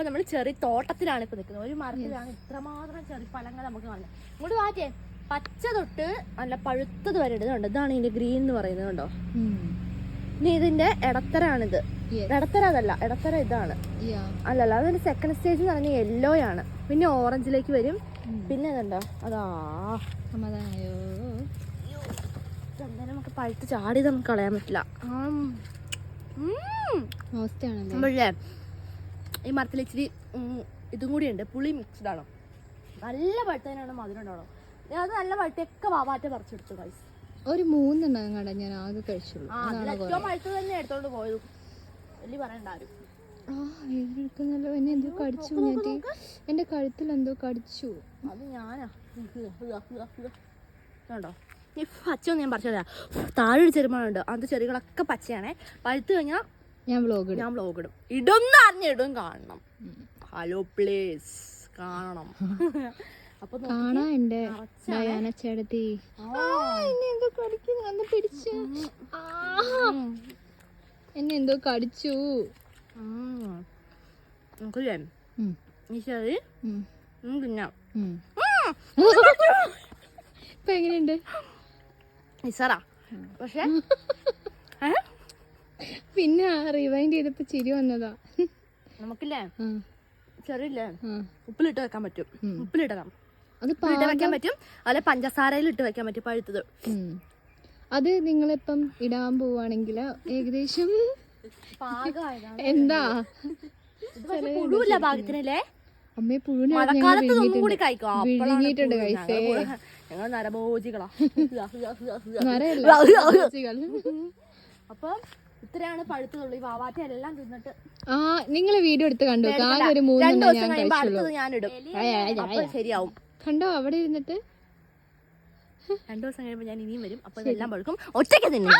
അപ്പൊ നമ്മൾ ചെറി തോട്ടത്തിലാണ് ഇപ്പൊ നിൽക്കുന്നത്. ഒരു മരത്തിലാണ് ഇത്രമാത്രം ചെറി ഫലങ്ങൾ നമുക്ക് കാണുന്നത്. ഇങ്ങോട്ട് മാറ്റേ പച്ച തൊട്ട് നല്ല പഴുത്തത് വരെ ഇടുന്നുണ്ട്. ഇതാണ് ഇതിന്റെ ഗ്രീൻ എന്ന് പറയുന്നത് കണ്ടോ. ഇനി ഇതിന്റെ ഇടത്തരാണിത്. ഇടത്തര അതല്ല, ഇടത്തര ഇതാണ്. അല്ലല്ല, അതിന്റെ സെക്കൻഡ് സ്റ്റേജ് എന്ന് പറഞ്ഞാൽ യെല്ലോ ആണ്. പിന്നെ ഓറഞ്ചിലേക്ക് വരും. പിന്നെ ഇതുണ്ടോ അതാ സമാധാനമായോ. എന്തായാലും നമുക്ക് പഴുത്ത് ചാടി നമുക്ക് കളയാൻ പറ്റില്ല. നമ്മളേ ഈ മരത്തിൽ ഇച്ചിരി ഇതും കൂടി ഉണ്ട്, പുളി മിക്സ്ഡ് ആണ്. നല്ല പഴുത്തതിനാണ് മധുരം ഉണ്ടാവണം. അത് നല്ല പഴുത്തൊക്കെ വാവാറ്റ പറിച്ചെടുത്തു ഗൈസ്. ഒരു 3 കണ്ട ഞാൻ ആകെ കഴിച്ചുള്ളൂ. ഏറ്റവും പഴുത്തത് തന്നെ എടുത്തോണ്ട് പോയത്. വലിയ പറയണ്ട ആരും. എടുക്കുന്നല്ലോ. എന്നെ എന്തോ കടിച്ചു ഞാറ്റി. എന്റെ കഴുത്തിൽ എന്തോ കടിച്ചു. അത് ഞാനാ കണ്ടോ. ഈ പച്ചയൊന്നും ഞാൻ പറിച്ചു തരാം. താഴെ ഒരു ചെറുമാനുണ്ട്, അത് ചെറികളൊക്കെ പച്ചയാണേ. പഴുത്ത് കഴിഞ്ഞാൽ ഞാൻ വ്ലോഗ് ഇടും. ഇടുന്ന അറിഞ്ഞിടും. കാണണം. ഹലോ പ്ലീസ് കാണണം. അപ്പൊ കാണാ എന്റെ ഡയാന ചേട്ടത്തി. എന്നെ എന്തോ കടിക്കുന്നു. അന്ന് പിടിച്ചു. എന്നെ എന്തോ കടിച്ചു. നമുക്കില്ലേ ഈ ചെറി തിന്നാം. ഇപ്പൊ എങ്ങനെയുണ്ട് നിസാറാ. പക്ഷെ പിന്നെ റിവൈൻഡ് ചെയ്തപ്പോ ചിരി വന്നതാ. നമുക്കില്ലേ ചെറിയില്ലേ ഉപ്പിലിട്ട് വെക്കാൻ പറ്റും. ഉപ്പിലിടണം. അത് ഇട്ട് വെക്കാൻ പറ്റും. അതുപോലെ പഞ്ചസാരയിൽ ഇട്ട് വെക്കാൻ പറ്റും പഴുത്തത്. അത് നിങ്ങളിപ്പം ഇടാൻ പോവാണെങ്കിൽ ഏകദേശം എന്താ പുഴുവില്ല പാകത്തിനല്ലേ അമ്മയെ പുഴുവിനെ മഴക്കാലത്ത് ഒന്നും കൂടി കഴിക്കും. വിഴുങ്ങിയിട്ടുണ്ട് കൈസേ. ഞങ്ങൾ നരഭോജികളാ. അപ്പൊ ഇത്രയാണ് പഴുത്തതുള്ളൂ. ഈ വാവാറ്റ എല്ലാം തിന്നിട്ട് നിങ്ങൾ വീഡിയോ എടുത്ത് കണ്ടു. ആകെ ഒരു 3 ഞാനിടും. അപ്പൊ ശരിയാവും. കണ്ടോ അവിടെ ഇരുന്നിട്ട്. 2 ദിവസം കഴിയുമ്പോ ഞാൻ ഇനിയും വരും. അപ്പൊ ഇതെല്ലാം പഴുക്കും. ഒറ്റയ്ക്ക് തിന്നു.